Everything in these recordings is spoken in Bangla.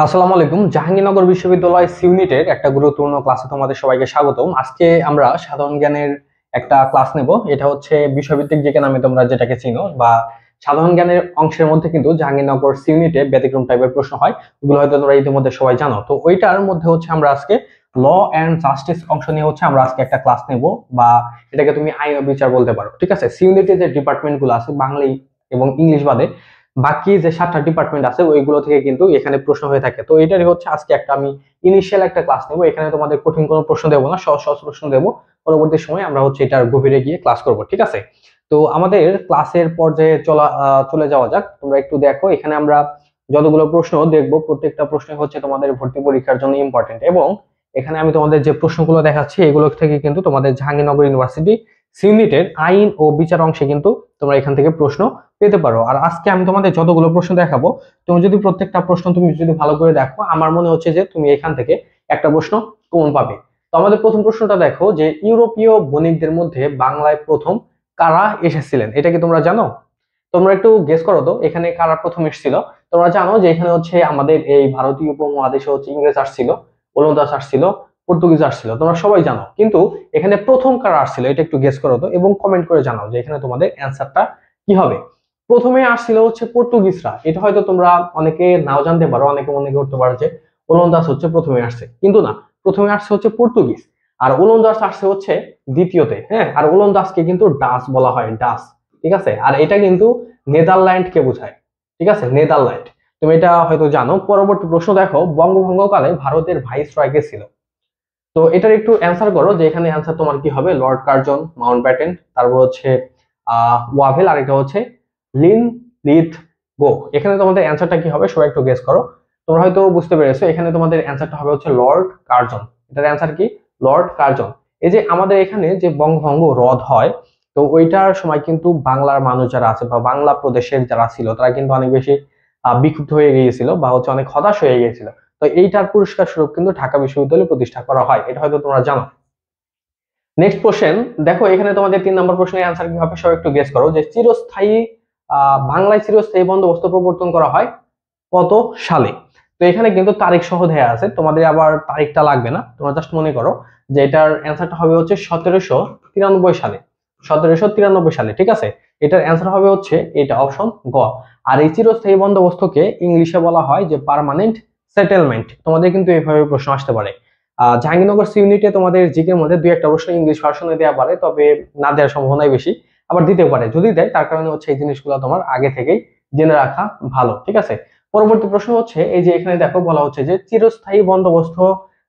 আসসালামু আলাইকুম। জাহাঙ্গীরনগর বিশ্ববিদ্যালয় ইউনিটের একটা গুরুত্বপূর্ণ ক্লাসে তোমাদের সবাইকে স্বাগতম। আজকে আমরা সাধারণ জ্ঞানের একটা ক্লাস নেব। এটা হচ্ছে বিষয়ভিত্তিক জিকে নামে তোমরা যেটাকে চিনো, বা সাধারণ জ্ঞানের অংশের মধ্যে কিন্তু জাহাঙ্গীরনগর ইউনিটে ব্যতিক্রম টাইপের প্রশ্ন হয়, ওগুলো হয়তো তোমরা ইতিমধ্যে সবাই জানো। তো ওইটার মধ্যে হচ্ছে আমরা আজকে ল অ্যান্ড জাস্টিস অংশ নিয়ে হচ্ছে আমরা আজকে একটা ক্লাস নেব, বা এটাকে তুমি আইন ও বিচার বলতে পারো। ঠিক আছে, ইউনিটে যে ডিপার্টমেন্ট গুলো আছে বাংলা এবং ইংলিশ বাদে বাকি যে 7টা ডিপার্টমেন্ট আছে ওইগুলো থেকে কিন্তু এখানে প্রশ্ন হয়ে থাকে। তো এটারই হচ্ছে আজকে একটা আমি ইনিশিয়াল একটা ক্লাস নেব। এখানে তোমাদের কঠিন কোনো প্রশ্ন দেবো না, সহজ সহজ প্রশ্ন দেবো। পরবর্তী সময় আমরা হচ্ছে এটার গভীরে গিয়ে ক্লাস করব। ঠিক আছে, তো আমাদের ক্লাসের পর্যায়ে চলে যাওয়া যাক। তোমরা একটু দেখো, এখানে আমরা যতগুলো প্রশ্ন দেখবো প্রত্যেকটা প্রশ্ন হচ্ছে তোমাদের ভর্তি পরীক্ষার জন্য ইম্পর্টেন্ট। এবং এখানে আমি তোমাদের যে প্রশ্নগুলো দেখাচ্ছি এগুলো থেকে কিন্তু তোমাদের জাহাঙ্গীরনগর ইউনিভার্সিটি ইউনিটের আইন ও বিচার অংশে কিন্তু তোমরা এখান থেকে প্রশ্ন পেতে পারো। আর আজকে আমি তোমাদের যতগুলো প্রশ্ন দেখাবো, তুমি যদি প্রত্যেকটা প্রশ্ন তুমি যদি ভালো করে দেখো, আমার মনে হচ্ছে যে তুমি এখান থেকে একটা প্রশ্ন কমন পাবে। তো আমাদের প্রথম প্রশ্নটা দেখো, যে ইউরোপীয় বণিকদের মধ্যে বাংলায় প্রথম কারা এসেছিলেন, এটা কি তোমরা জানো? তোমরা একটু গেস করো তো, এখানে কারা প্রথম এসেছিল। তোমরা জানো যে এখানে হচ্ছে আমাদের এই ভারতীয় উপমহাদেশে হচ্ছে ইংরেজ আসছিল, ওলন্দাজ আসছিল, পর্তুগিজ আসছিল, তোমরা সবাই জানো। কিন্তু এখানে প্রথম কারা আসছিল এটা একটু গেস করো তো, এবং কমেন্ট করে জানাও যে এখানে তোমাদের অ্যান্সারটা কি হবে। প্রথমে আসছিল হচ্ছে পর্তুগিজরা। এটা হয়তো তোমরা অনেকে নাও জানতে পারো, অনেকে মনে করতে পারো যে ওলন্দাজ হচ্ছে প্রথমে আসছে, কিন্তু না, প্রথমে আসছে হচ্ছে পর্তুগিজ, আর ওলন্দাজ আসছে হচ্ছে দ্বিতীয়তে। হ্যাঁ, আর ওলন্দাজকে কিন্তু ডাচ বলা হয়, ডাচ। ঠিক আছে, আর এটা কিন্তু নেদারল্যান্ড কে বোঝায়। ঠিক আছে, নেদারল্যান্ড, তুমি এটা হয়তো জানো। পরবর্তী প্রশ্ন দেখো, বঙ্গভঙ্গকালে ভারতের ভাইসরয় কে ছিল? তো এটার একটু অ্যান্সার করো, যে এখানে অ্যান্সার তোমার কি হবে। লর্ড কার্জন, মাউন্ট ব্যাটেন, তারপর হচ্ছে ওয়াভেল, আর এটা হচ্ছে লিন লিথ গো। এখানে তোমাদের অ্যান্সারটা কি হবে সবাই একটু গেস করো। তোমরা হয়তো বুঝতে পেরেছো, এখানে তোমাদের অ্যান্সারটা হবে হচ্ছে লর্ড কার্জন। এটার অ্যান্সার কি? Lord Curzon. এই যে আমাদের এখানে যে বঙ্গভঙ্গ রদ হয়, তো ওইটার সময় কিন্তু বাংলার মানুষ যারা আছে বা বাংলা প্রদেশের যারা ছিল তারা কিন্তু অনেক বেশি বিক্ষুব্ধ হয়ে গিয়েছিল, বা হচ্ছে অনেক হতাশ হয়ে গিয়েছিল। তো এইটার পুরস্কার স্বরূপ কিন্তু ঢাকা বিশ্ববিদ্যালয় প্রতিষ্ঠা করা হয়, এটা হয়তো তোমরা জানো। নেক্সট কোশ্চেন দেখো, এখানে তোমাদের 3 নম্বর প্রশ্নের অ্যান্সার কি হবে সবাই একটু গেস করো, যে চিরস্থায়ী বাংলায় চিরস্থায়ী বন্দোবস্ত প্রবর্তন করা হয় কত সালে? তো এখানে কিন্তু তারিখ সহ দেয়া আছে, তোমাদের আবার তারিখটা লাগবে না, তোমরা জাস্ট মনে করো যে এটার অ্যান্সারটা হবে হচ্ছে 1793 সালে। 1793 সালে, ঠিক আছে। এটার অ্যান্সার হবে হচ্ছে এটা, অপশন গ। আর এই চিরস্থায়ী বন্দোবস্তকে ইংলিশে বলা হয় যে পার্মানেন্ট সেটেলমেন্ট। তোমাদের কিন্তু এইভাবে প্রশ্ন আসতে পারে। জাহাঙ্গীরনগর ইউনিটে তোমাদের জিকের মধ্যে 2-1টা প্রশ্ন ইংলিশ ভার্সনে দেওয়া পারে, তবে না দেওয়ার সম্ভাবনাই বেশি। আবার দিতেও পারে, যদি দেয় তার কারণে হচ্ছে এই জিনিসগুলো তোমার আগে থেকেই জেনে রাখা ভালো। ঠিক আছে, পরবর্তী প্রশ্ন হচ্ছে এই যে এখানে দেখো বলা হচ্ছে যে চিরস্থায়ী বন্দোবস্ত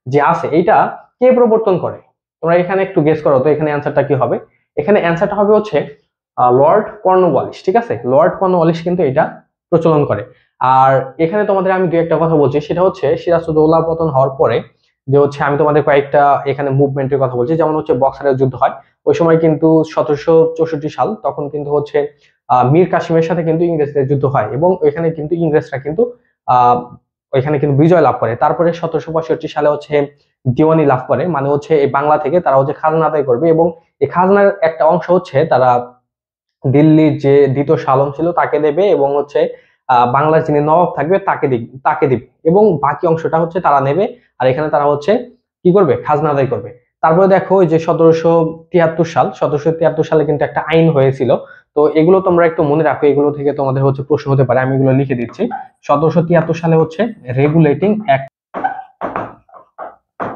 যে আছে এইটা কে প্রবর্তন করে? তোমরা এখানে একটু গেস করো তো, এখানে অ্যান্সারটা কি হবে। এখানে অ্যান্সারটা হবে হচ্ছে লর্ড কর্নওয়ালিস। ঠিক আছে, লর্ড কর্নওয়ালিস কিন্তু এটা প্রচলন করে। আর এখানে তোমাদের আমি 2-1টা কথা বলছি, সেটা হচ্ছে সিরাজউদ্দৌলা পতন হওয়ার পরে যে হচ্ছে আমি তোমাদের কয়েকটা এখানে মুভমেন্টের কথা বলছি, যেমন হচ্ছে বক্সারের যুদ্ধ হয়। ওই সময় কিন্তু 1764 সাল, তখন কিন্তু হচ্ছে মীর কাসিমের সাথে কিন্তু ইংরেজদের যুদ্ধ হয়, এবং ওইখানে কিন্তু ইংরেজরা কিন্তু আহ ওইখানে কিন্তু বিজয় লাভ করে। তারপরে 1765 সালে হচ্ছে দিওয়ানি লাভ করে, মানে হচ্ছে এই বাংলা থেকে তারা হচ্ছে খাজনা আদায় করবে, এবং এই খাজনার একটা অংশ হচ্ছে তারা দিল্লির যে দ্বিতীয় শাহ আলম ছিল তাকে দেবে, এবং হচ্ছে বাংলার যিনি নবাব থাকবে তাকে দিবে, এবং বাকি অংশটা হচ্ছে তারা নেবে। আর এখানে তারা হচ্ছে কি করবে, খাজনা আদায় করবে। তারপরে দেখো ওই যে 1773 সালে কিন্তু একটা আইন হয়েছিল। তো এগুলো তোমরা একটু মনে রাখো, এগুলো থেকে তোমাদের হচ্ছে প্রশ্ন হতে পারে, আমি এগুলো লিখে দিচ্ছি। 1773 সালে হচ্ছে রেগুলেটিং অ্যাক্ট,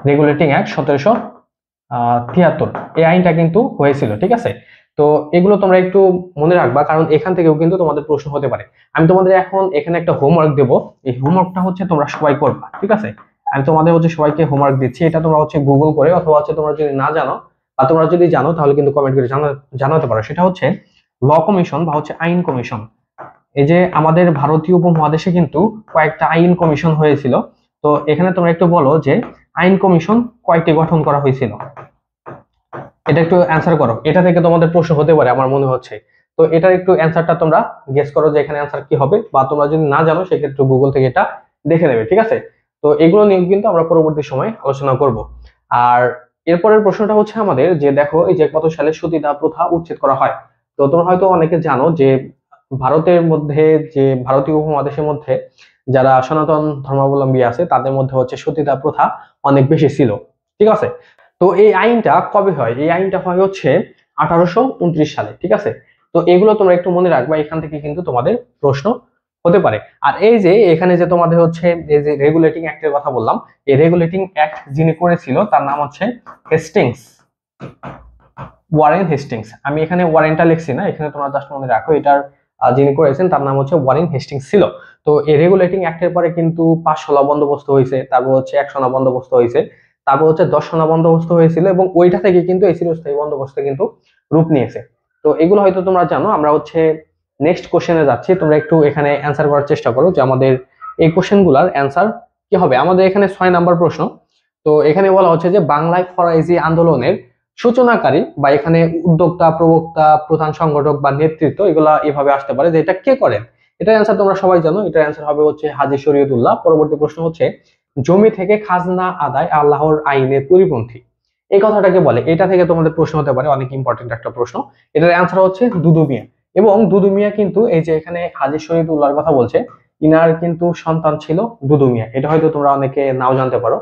রেগুলেটিং অ্যাক্ট 1773, এই আইনটা কিন্তু হয়েছিল। ঠিক আছে, তো এগুলো তোমরা একটু মনে রাখবা, কারণ এখান থেকেও কিন্তু তোমাদের প্রশ্ন হতে পারে। আমি তোমাদের এখন এখানে একটা হোমওয়ার্ক দেব, এই হোমওয়ার্কটা হচ্ছে তোমরা সবাই করবা। ঠিক আছে, আমি তোমাদের হচ্ছে সবাইকে হোমওয়ার্ক দিচ্ছি, এটা তোমরা হচ্ছে গুগল করে, অথবা হচ্ছে তোমরা যদি না জানো বা তোমরা যদি জানো তাহলে কিন্তু কমেন্ট করে জানাতে পারো। সেটা হচ্ছে ল কমিশন বা হচ্ছে আইন কমিশন। এই যে আমাদের ভারতীয় উপমহাদেশে কিন্তু কয়েকটা আইন কমিশন হয়েছিল। তো এখানে তোমরা একটু বলো যে আইন কমিশন কয়টি গঠন করা হয়েছিল, এটা একটু অ্যান্সার করো। এটা থেকে তোমাদের প্রশ্ন হতে পারে আমার মনে হচ্ছে। তো এটার একটু অ্যান্সারটা তোমরা গেস করো যে এখানে অ্যান্সার কি হবে, বা তোমরা যদি না জানো সেক্ষেত্রে গুগল থেকে এটা দেখে নেবে। ঠিক আছে, তো এগুলো নিয়ে কিন্তু আমরা পরবর্তী সময় আলোচনা করব। আর এরপরের প্রশ্নটা হচ্ছে আমাদের, যে দেখো এই যে কত সালে সতীদাহ প্রথা উচ্ছেদ করা হয়। তো তোমরা হয়তো অনেকে জানো যে ভারতের মধ্যে, যে ভারতীয় উপমহাদেশের মধ্যে যারা সনাতন ধর্মাবলম্বী আছে তাদের মধ্যে হচ্ছে সতীদাহ প্রথা অনেক বেশি ছিল, ঠিক আছে। তো এই আইনটা কবে হয়? এই আইনটা হয় হচ্ছে 1829 সালে, ঠিক আছে। তো এগুলো তোমরা একটু মনে রাখবা, এখান থেকে কিন্তু তোমাদের প্রশ্ন হতে পারে। আর এই যে এখানে যে তোমাদের হচ্ছে এই যে রেগুলেটিং অ্যাক্টের কথা বললাম, এই রেগুলেটিং অ্যাক্ট যিনি করেছিল তার নাম হচ্ছে হেস্টিংস, ওয়ারেন হেস্টিংস। আমি এখানে ওয়ারেনটা লিখছি না, এখানে তোমরা জাস্ট মনে রাখো এটার যিনি করেছেন তার নাম হচ্ছে ওয়ারেন হেস্টিংস ছিল। তো এই রেগুলেটিং অ্যাক্টের পরে কিন্তু 5 সোনা বন্দোবস্ত হয়েছে, তারপর হচ্ছে 1 সোনা বন্দোবস্ত হয়েছে, তারপর হচ্ছে 10 সোনা বন্দোবস্ত হয়েছিল, এবং ওইটা থেকে কিন্তু এই চিরস্থায়ী বন্দোবস্ত কিন্তু রূপ নিয়েছে। তো এগুলো হয়তো তোমরা জানো। আমরা হচ্ছে নেক্সট কোশ্চেনে যাচ্ছি, তোমরা একটু এখানে অ্যান্সার করার চেষ্টা করো যে আমাদের এই কোশ্চেনগুলোর অ্যান্সার কি হবে। আমাদের এখানে 6 নাম্বার প্রশ্ন। তো এখানে বলা হচ্ছে যে বাংলায় ফরাইজি আন্দোলনের সূচনাকারী বা এখানে উদ্যোক্তা, প্রবক্তা, প্রধান সংগঠক বা নেতৃত্ব, এগুলা এভাবে আসতে পারে যে এটা কে করেন। এটার অ্যান্সার তোমরা সবাই জানো, এটার অ্যান্সার হবে হচ্ছে হাজী শরীয়তুল্লাহ। পরবর্তী প্রশ্ন হচ্ছে জমি থেকে খাজনা আদায় আল্লাহর আইনের পরিপন্থী, এই কথাটাকে বলে। এটা থেকে তোমাদের প্রশ্ন হতে পারে, অনেক ইম্পর্টেন্ট একটা প্রশ্ন। এটার অ্যান্সার হচ্ছে দুদু মিয়া। এবং দুদু মিয়া কিন্তু এই যে এখানে হাজী শরীয়তুল্লাহর কথা বলছে, ইনার কিন্তু সন্তান ছিল দুদু মিয়া। এটা হয়তো তোমরা অনেকে নাও জানতে পারো।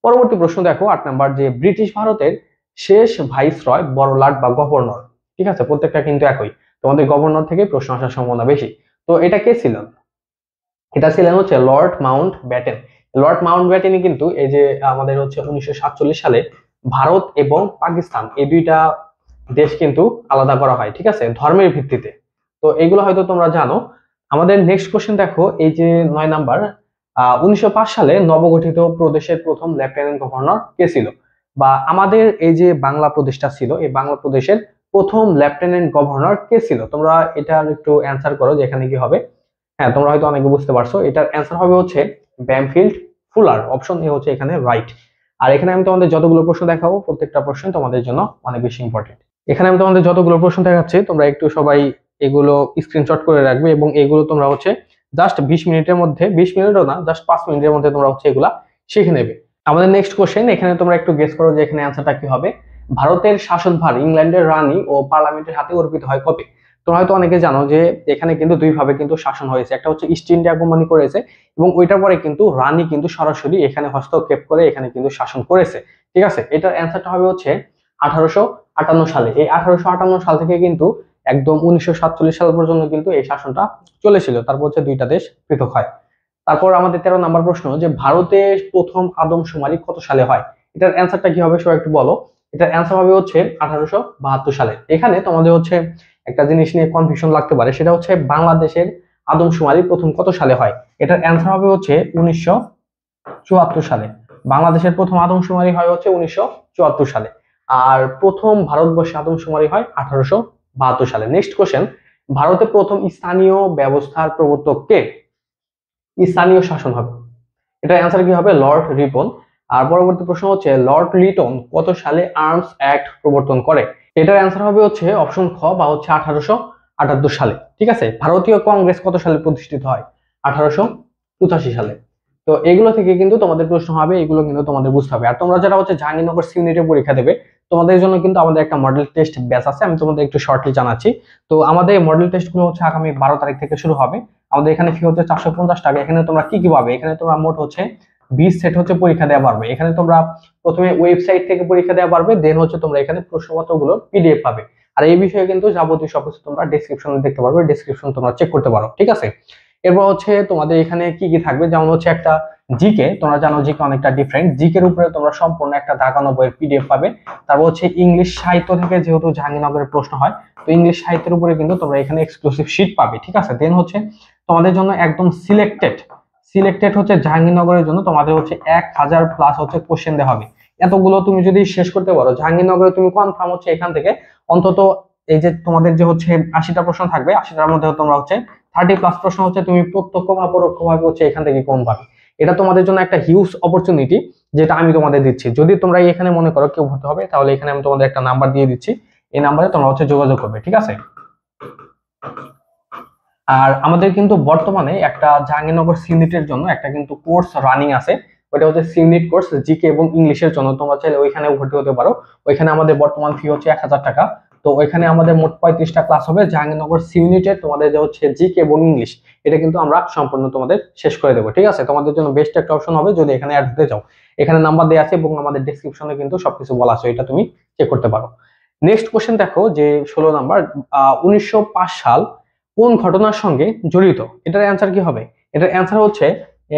পরবর্তী প্রশ্ন দেখো 8 নাম্বার, যে ব্রিটিশ ভারতের শেষ ভাইসরয় বড়লাট বা গভর্নর, ঠিক আছে, প্রত্যেকটা কিন্তু একই। তোমাদের গভর্নর থেকে প্রশ্ন আসার সম্ভাবনা বেশি। তো এটা কে ছিলেন? এটা ছিলেন হচ্ছে লর্ড মাউন্ট ব্যাটেন। লর্ড মাউন্ট ব্যাটেনই কিন্তু এই যে আমাদের হচ্ছে 1947 সালে ভারত এবং পাকিস্তান এই দুইটা দেশ কিন্তু আলাদা করা হয়, ঠিক আছে, ধর্মের ভিত্তিতে। তো এগুলো হয়তো তোমরা জানো। আমাদের নেক্সট কোশ্চেন দেখো, এই যে 9 নাম্বার, 1905 সালে নবগঠিত প্রদেশের প্রথম লেফটেন্যান্ট গভর্নর কে ছিল? বা আমাদের এই যে বাংলা প্রদেশটা ছিল, এই বাংলা প্রদেশের প্রথম লেফটেন্যান্ট গভর্নর কে ছিল? তোমরা এটার একটু অ্যান্সার করো যে এখানে কি হবে। হ্যাঁ, তোমরা হয়তো অনেকে বুঝতে পারছো, এটার অ্যান্সার হবে হচ্ছে ব্যামফিল্ড ফুলার। অপশন এ হচ্ছে এখানে রাইট। আর এখানে আমি তোমাদের যতগুলো প্রশ্ন দেখাবো প্রত্যেকটা প্রশ্ন তোমাদের জন্য অনেক বেশি ইম্পর্টেন্ট। এখানে আমি তোমাদের যতগুলো প্রশ্ন দেখাচ্ছি তোমরা একটু সবাই এগুলো স্ক্রিনশট করে রাখবে, এবং এগুলো তোমরা হচ্ছে জাস্ট 20 মিনিটের মধ্যে, 20 মিনিটও না, জাস্ট 5 মিনিটের মধ্যে তোমরা হচ্ছে এগুলা শিখে নেবে। আমাদের নেক্সট কোশ্চেন, এখানে তোমরা একটু গেস করো যে এখানে অ্যান্সারটা কি হবে। ভারতের শাসনভার ইংল্যান্ডের রানী ও পার্লামেন্টের হাতে অর্পিত হয় কবে? তোমরা হয়তো অনেকে জানো যে এখানে কিন্তু দুই ভাবে কিন্তু শাসন হয়েছে। একটা হচ্ছে ইস্ট ইন্ডিয়া কোম্পানি করেছে, এবং ওইটার পরে কিন্তু রানী কিন্তু সরাসরি এখানে হস্তক্ষেপ করে এখানে কিন্তু শাসন করেছে, ঠিক আছে। এটার অ্যান্সারটা হবে হচ্ছে 1858 সালে। এই 1858 সাল থেকে কিন্তু একদম 1947 সাল পর্যন্ত কিন্তু এই শাসনটা চলেছিল। তারপর হচ্ছে দুইটা দেশ পৃথক হয়। তারপর আমাদের 13 নাম্বার প্রশ্ন, যে ভারতে প্রথম আদমশুমারি কত সালে হয়? এটার অ্যান্সারটা কি হবে সবাই একটু বলো। এটার অ্যান্সার হবে হচ্ছে 1872 সালে। এখানে তোমাদের হচ্ছে একটা জিনিস নিয়ে কনফিউশন লাগতে পারে, সেটা হচ্ছে বাংলাদেশের আদমশুমারি প্রথম কত সালে হয়। এটার অ্যান্সার হবে হচ্ছে 1974 সালে। বাংলাদেশের প্রথম আদমশুমারি হয় হচ্ছে 1974 সালে। আর প্রথম ভারতবর্ষে আদমশুমারি হয় 1872 সালে। নেক্সট কোশ্চেন, ভারতে প্রথম স্থানীয় ব্যবস্থার প্রবর্তক কে? স্থানীয় শাসন হবে। এটা অ্যান্সার কি হবে? লর্ড রিপন। আর পরবর্তী প্রশ্ন হচ্ছে লর্ড লিটন কত সালে আর্মস অ্যাক্ট প্রবর্তন করে? এটার অ্যান্সার হবে হচ্ছে অপশন খ, বা হচ্ছে 1878 সালে, ঠিক আছে। ভারতীয় কংগ্রেস কত সালে প্রতিষ্ঠিত হয়? 1885 সালে। তো এগুলো থেকে কিন্তু তোমাদের প্রশ্ন হবে, এগুলো কিন্তু তোমাদের বুঝতে হবে। আর তোমরা যারা হচ্ছে জাহাঙ্গীরনগর সিউনিটের পরীক্ষা দেবে, তোমাদের জন্য কিন্তু আমাদের একটা মডেল টেস্ট ব্যাচ আছে, আমি তোমাদের একটু শর্টলি জানাচ্ছি। তো আমাদের মডেল টেস্ট গুলো হচ্ছে আগামী 12 তারিখ থেকে শুরু হবে। আমাদের এখানে ফি হচ্ছে 450 টাকা। এখানে তোমরা কি কি পাবে? এখানে তোমরা মোট হচ্ছে 20 সেট হচ্ছে পরীক্ষা দেওয়া পারবে। এখানে তোমরা প্রথমে ওয়েবসাইট থেকে পরীক্ষা দেওয়া পারবে, দেন হচ্ছে তোমরা এখানে প্রশ্নপত্রগুলোর পিডিএফ পাবে। আর এই বিষয়ে কিন্তু যাবতীয় সবকিছু তোমরা ডেসক্রিপশনে দেখতে পারবে, ডেসক্রিপশন তোমরা চেক করতে পারো, ঠিক আছে। এরপর হচ্ছে তোমাদের এখানে কি কি থাকবে, যেমন হচ্ছে একটা জিকে, তোমরা জানো জিকে অনেকটা ডিফারেন্ট। জিকের উপরে তোমরা সম্পূর্ণ একটা দাগানো বইয়ের পিডিএফ পাবে। তারপর হচ্ছে ইংলিশ সাহিত্য থেকে, যেহেতু জাহাঙ্গীরনগরের প্রশ্ন হয়, তো ইংলিশ সাহিত্যের উপরে কিন্তু তোমরা এখানে এক্সক্লুসিভ শীট পাবে, ঠিক আছে। দেন হচ্ছে তোমাদের জন্য একদম সিলেক্টেড হচ্ছে জাহাঙ্গীরনগরের জন্য তোমাদের হচ্ছে 1000 প্লাস হচ্ছে কোশ্চেন দেওয়া হবে। এতগুলো তুমি যদি শেষ করতে পারো জাহাঙ্গীরনগরে, তুমি কনফার্ম হচ্ছে এখান থেকে অন্তত এই যে তোমাদের যে হচ্ছে 80টা প্রশ্ন থাকবে, 80টার মধ্যে তোমরা হচ্ছে 30 প্লাস প্রশ্ন হচ্ছে তুমি প্রত্যক্ষ বা পরোক্ষভাবে হচ্ছে এখান থেকে কম পাবে। এটা তোমাদের জন্য একটা হিউজ অপরচুনিটি, যেটা আমি তোমাদের দিচ্ছি। যদি তোমরা এখানে মনে করো কেউ ভর্তি হবে, তাহলে এখানে আমি তোমাদের একটা নাম্বার দিয়ে দিচ্ছি, এই নাম্বারে তোমরা হচ্ছে যোগাযোগ করবে, ঠিক আছে। আর আমাদের কিন্তু বর্তমানে একটা জাহাঙ্গীরনগর সিউনিটের জন্য একটা কিন্তু কোর্স রানিং আছে। ওটা হচ্ছে সিউনিট কোর্স, জিকে এবং ইংলিশের জন্য। তোমরা চাইলে ওইখানে ভর্তি হতে পারো। ওইখানে আমাদের বর্তমান ফি হচ্ছে 1000 টাকা। তো ওইখানে আমাদের মোট 35টা ক্লাস হবে। জাহাঙ্গীরনগর সি ইউনিটের তোমাদের যে হচ্ছে জিকে এবং ইংলিশ, এটা কিন্তু আমরা সম্পূর্ণ তোমাদের শেষ করে দেবো। ঠিক আছে, তোমাদের জন্য বেস্ট একটা অপশন হবে যদি এখানে অ্যাড হতে চাও। এখানে নাম্বার দেওয়া আছে এবং আমাদের ডেসক্রিপশনে কিন্তু সবকিছু বলা আছে, এটা তুমি চেক করতে পারো। নেক্সট কোশ্চেন দেখো যে 16 নাম্বার, 1905 সাল কোন ঘটনার সঙ্গে জড়িত? এটার অ্যান্সার কি হবে? এটার অ্যান্সার হচ্ছে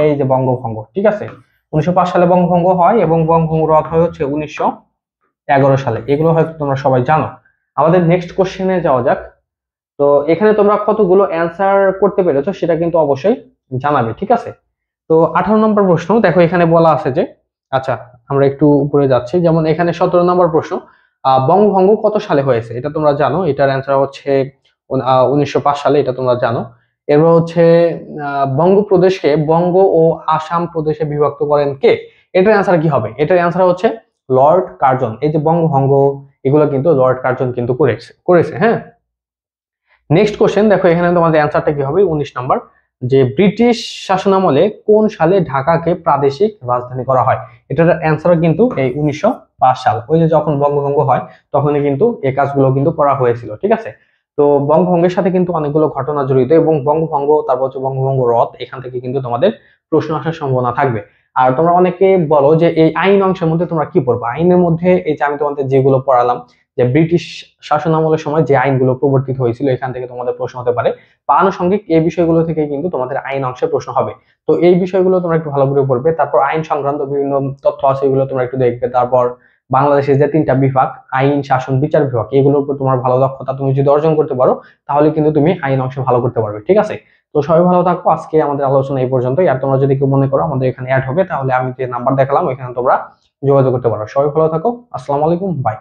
এই যে বঙ্গভঙ্গ। ঠিক আছে, 1905 সালে বঙ্গভঙ্গ হয় এবং বঙ্গভঙ্গ রদ হয় হচ্ছে 1911 সালে। এগুলো হয়তো তোমরা সবাই জানো। আমাদের নেক্সট কোশ্চেনে যাওয়া যাক। তো এখানে তোমরা কতগুলো অ্যান্সার করতে পেরেছো সেটা কিন্তু অবশ্যই জানাবে। ঠিক আছে, তো 18 নম্বর প্রশ্ন দেখো, এখানে বলা আছে যে, আচ্ছা আমরা একটু উপরে যাচ্ছি, যেমন এখানে 17 নম্বর প্রশ্ন, বঙ্গভঙ্গ কত সালে হয়েছে? এটা তোমরা জানো, এটার অ্যান্সার হচ্ছে 1905 সালে, এটা তোমরা জানো। এরপর হচ্ছে বঙ্গপ্রদেশকে বঙ্গ ও আসাম প্রদেশে বিভক্ত করেন কে? এটার অ্যান্সার কি হবে? এটার অ্যান্সার হচ্ছে লর্ড কার্জন। এই যে বঙ্গভঙ্গ, এগুলো কিন্তু লর্ড কার্জন কিন্তু করেছে। হ্যাঁ, নেক্সট কোশ্চেন দেখো, এখানে তোমাদের অ্যান্সারটা কি হবে? 19 নাম্বার, যে ব্রিটিশ শাসনামলে কোন সালে ঢাকাকে প্রাদেশিক রাজধানী করা হয়? এটার অ্যান্সার কিন্তু এই 1905 সাল। ওই যে যখন বঙ্গভঙ্গ হয় তখনই কিন্তু এই কাজগুলো কিন্তু করা হয়েছিল। ঠিক আছে, তো বঙ্গভঙ্গের সাথে কিন্তু অনেকগুলো ঘটনা জড়িত এবং বঙ্গভঙ্গ, তারপর হচ্ছে বঙ্গভঙ্গ রদ, এখান থেকে কিন্তু তোমাদের প্রশ্ন আসার সম্ভাবনা থাকবে। আর তোমরা অনেকে বলো যে এই আইন অংশের মধ্যে তোমরা কি পড়বা? আইনের মধ্যে এই যে আমি তোমাদের যেগুলো পড়ালাম, যে ব্রিটিশ শাসন আমলের সময় যে আইনগুলো প্রবর্তিত হয়েছিল, এখান থেকে তোমাদের প্রশ্ন হতে পারে, বা আনুষঙ্গিক এই বিষয়গুলো থেকে কিন্তু তোমাদের আইন অংশে প্রশ্ন হবে। তো এই বিষয়গুলো তোমরা একটু ভালো করে পড়বে। তারপর আইন সংক্রান্ত বিভিন্ন তথ্য আছে, এগুলো তোমরা একটু দেখবে। তারপর বাংলাদেশের যে 3টা বিভাগ, আইন, শাসন, বিচার বিভাগ, এগুলোর উপর তোমার ভালো দক্ষতা তুমি যদি অর্জন করতে পারো, তাহলে কিন্তু তুমি আইন অংশে ভালো করতে পারবে। ঠিক আছে, তো সবাই ভালো থাকো। আজকে আমাদের আলোচনা এই পর্যন্তই। আর তোমরা যদি কেউ মনে করো আমাদের এখানে অ্যাড হবে, তাহলে আমি যে নাম্বার দেখালাম এখানে তোমরা যোগাযোগ করতে পারো। সবাই ভালো থাকো, আসসালামু আলাইকুম, বাই।